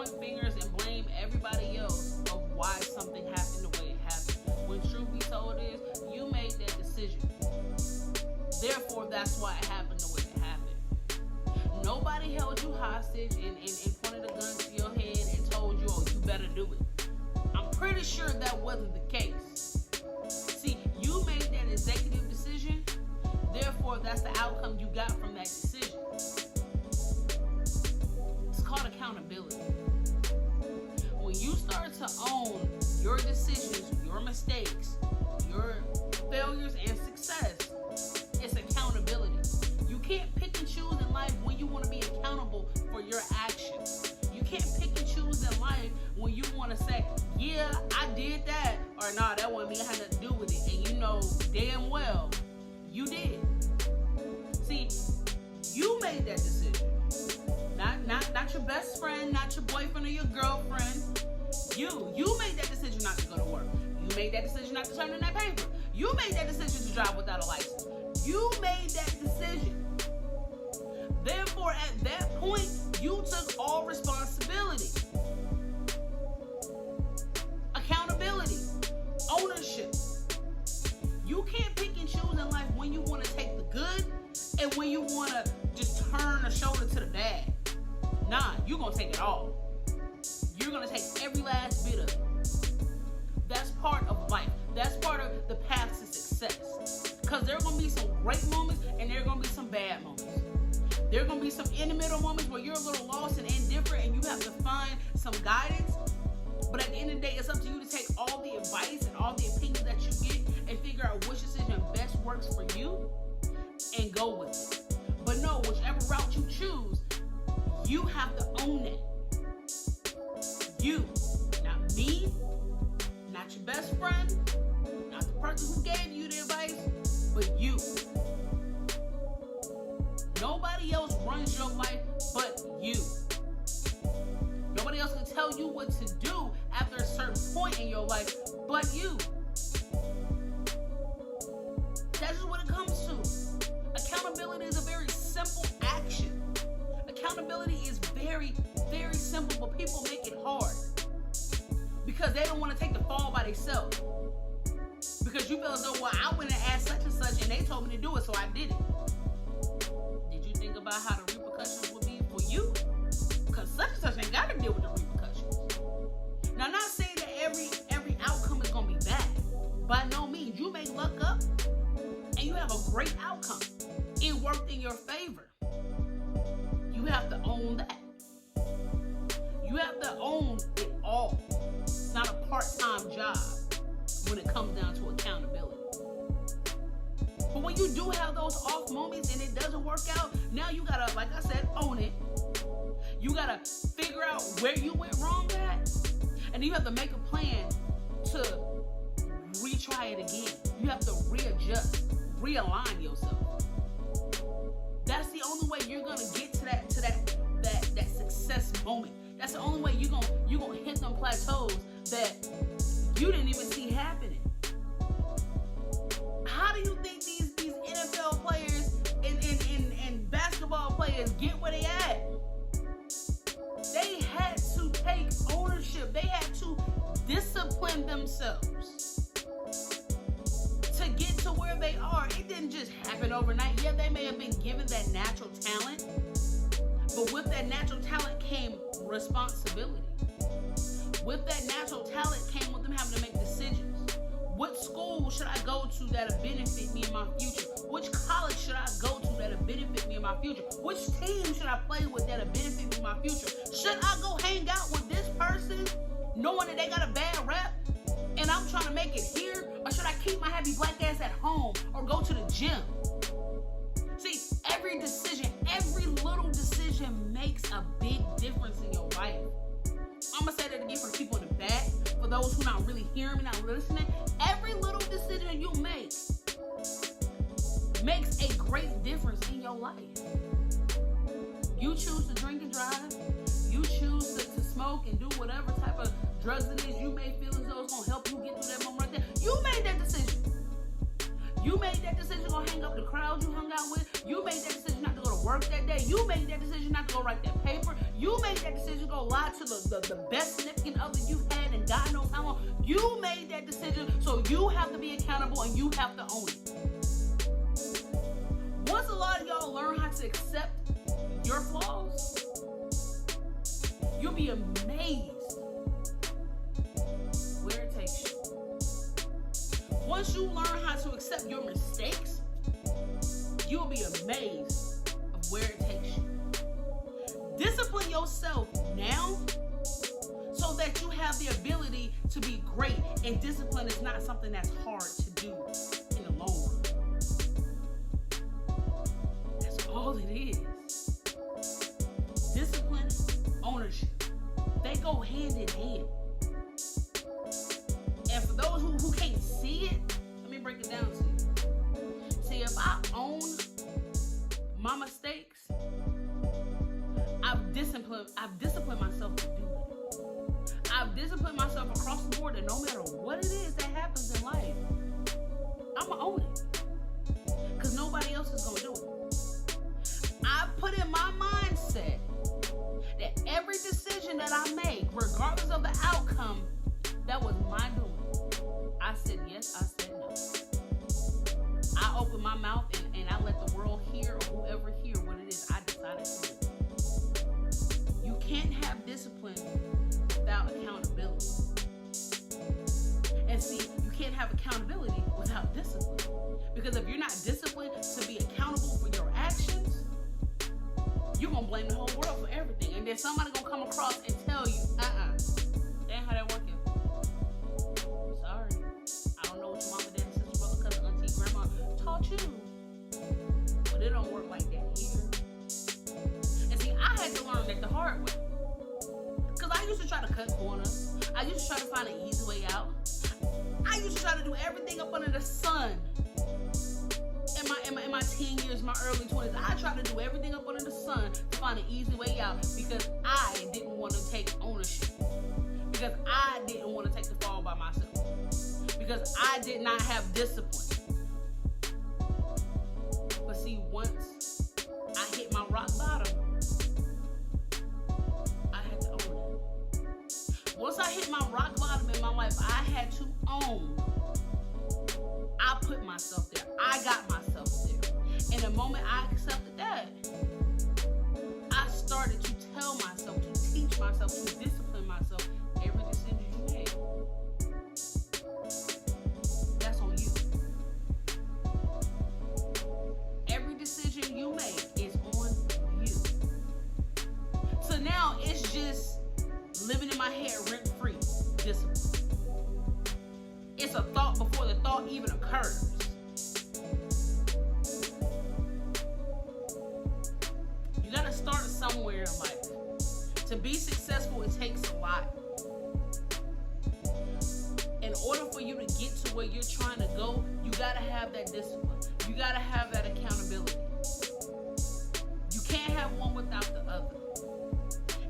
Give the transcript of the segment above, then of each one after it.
point fingers and blame everybody else of why something happened the way it happened. When truth be told is, you made that decision. Therefore, that's why it happened the way it happened. Nobody held you hostage and pointed a gun to your head and told you, oh, you better do it. I'm pretty sure that wasn't the case. See, you made that executive decision. Therefore, that's the outcome you got from that decision. It's called accountability. When you start to own your decisions, your mistakes, your failures and success, it's accountability. You can't pick and choose in life when you want to be accountable for your actions. You can't pick and choose in life when you want to say, yeah, I did that, or nah, that wasn't me, I had nothing to do with it. And you know damn well you did. See, you made that decision. Not your best friend, not your boyfriend or your girlfriend. You made that decision not to go to work. You made that decision not to turn in that paper. You made that decision to drive without a license. You made that decision. Therefore, at that point, you took all responsibility. Accountability. Ownership. You can't pick and choose in life when you want to take the good and when you want to just turn a shoulder to the bad. Nah, you're going to take it all. You're going to take every last bit of it. That's part of life. That's part of the path to success. Because there are going to be some great moments and there are going to be some bad moments. There are going to be some in the middle moments where you're a little lost and indifferent and you have to find some guidance. But at the end of the day, it's up to you to take all the advice and all the opinions that you get and figure out which decision best works for you and go with it. But no, whichever route you choose, you have to own it. You, not me, not your best friend, not the person who gave you the advice, but you. Nobody else runs your life but you. Nobody else can tell you what to do after a certain point in your life but you. That's just what it comes to. Accountability is a very simple action. Accountability is very, very simple, but people make it hard because they don't want to take the fall by themselves. Because you feel as though, well, I went and asked such and such and they told me to do it, so I did it. Did you think about how the repercussions would be for you? Because such and such ain't got to deal with the repercussions. Now, I'm not saying that every outcome is going to be bad. By no means. You may luck up and you have a great outcome. It worked in your favor. You have to own that. You have to own it all. It's not a part-time job when it comes down to accountability. But when you do have those off moments and it doesn't work out, now you gotta, like I said, own it. You gotta figure out where you went wrong at, and then you have to make a plan to retry it again. You have to readjust, realign yourself. That's the only way you're gonna get to that success moment. That's the only way you're gonna hit them plateaus that you didn't even see happening. How do you think these NFL players and basketball players get where they at? They had to take ownership. They had to discipline themselves to get to where they are. It didn't just happen overnight. Yeah, they may have been given that natural talent, but with that natural talent came responsibility. With that natural talent came with them having to make decisions. What school should I go to that'll benefit me in my future? Which college should I go to that'll benefit me in my future? Which team should I play with that'll benefit me in my future? Should I go hang out with this person knowing that they got a bad rep and I'm trying to make it here? Or should I keep my happy black ass at home or go to the gym? See, every decision, every little decision makes a big difference in your life. I'm going to say that again for the people in the back, for those who not really hearing me, not listening. Every little decision you make makes a great difference in your life. You choose to drink and drive. You choose to smoke and do whatever type of drugs it is you may feel as though it's going to help you get through that moment right there. You made that decision. You made that decision to go hang up the crowd you hung out with. You made that decision not to go to work that day. You made that decision not to go write that paper. You made that decision to go lie to the best significant other you've had and God knows how long. You made that decision, so you have to be accountable and you have to own it. Once a lot of y'all learn how to accept your flaws, you'll be amazed where it takes you. Once you learn how to accept your mistakes, you'll be amazed of where it takes you. Discipline yourself now so that you have the ability to be great. And discipline is not something that's hard to do in the long run. That's all it is. Discipline, ownership, they go hand in hand. And for those who can't see it, let me break it down to you. See, if I own my mistakes, I've disciplined myself to do that. I've disciplined myself across the board that no matter what it is that happens in life, I'm going to own it. Because nobody else is going to do it. I put in my mindset that every decision that I make, regardless of the outcome, that was my doing. I said yes, I said no. I opened my mouth and I let the world hear or whoever hear what it is I decided to do. You can't have discipline without accountability. And see, you can't have accountability without discipline. Because if you're not disciplined to be accountable for your actions, you're going to blame the whole world for everything. And then somebody going to come across and tell you, that ain't how that working. Sorry. I don't know what your mama, daddy, sister, brother, cousin, auntie, grandma taught you. But it don't work like that here. And see, I had to learn that the hard way. Because I used to try to cut corners. I used to try to find an easy way out. I used to try to do everything up under the sun. In my teen years, my early 20s, I tried to do everything up under the sun to find an easy way out because I didn't want to take ownership. Because I didn't want to take the fall by myself. Because I did not have discipline. But see, once I hit my rock bottom, I had to own it. Once I hit my rock bottom in my life, I had to own. I put myself there. I got myself there. And the moment I accepted that, I started to tell myself, to teach myself, to discipline myself. Every decision you make, that's on you. Every decision you make is on you. So now it's just living in my head rent-free discipline. It's a thought before the thought even occurs. You gotta start somewhere in life. To be successful, it takes a lot. In order for you to get to where you're trying to go, you gotta have that discipline. You gotta have that accountability. You can't have one without the other.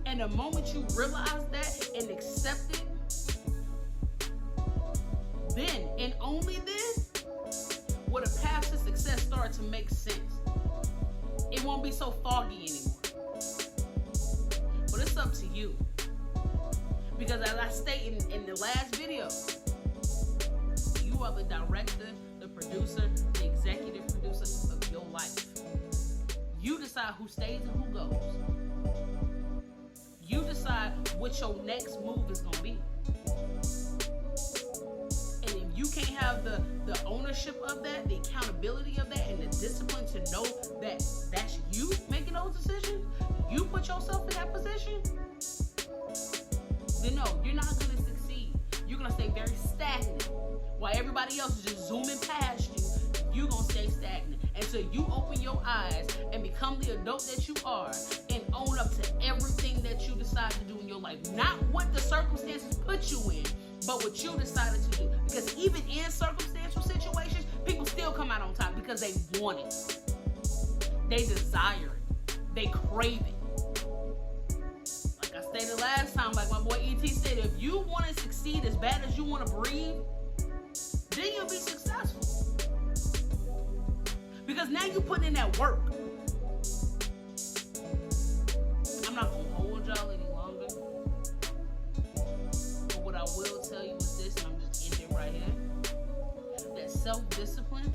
And the moment you realize that and accept it, then and only then will the path to success start to make sense. It won't be so foggy anymore. But it's up to you. Because as I stated in the last video, you are the director, the producer, the executive producer of your life. You decide who stays and who goes. You decide what your next move is going to be. You can't have the ownership of that, the accountability of that, and the discipline to know that that's you making those decisions. You put yourself in that position. Then no, you're not going to succeed. You're going to stay very stagnant. While everybody else is just zooming past you, you're going to stay stagnant. Until you open your eyes and become the adult that you are and own up to everything that you decide to do in your life. Not what the circumstances put you in, but what you decided to do. Because even in circumstantial situations, people still come out on top because they want it. They desire it. They crave it. Like I stated last time, like my boy E.T. said, if you want to succeed as bad as you want to breathe, then you'll be successful. Because now you're putting in that work. I'm not going to hold y'all any longer. But what I will tell you is this, and I'm just ending right here. That self-discipline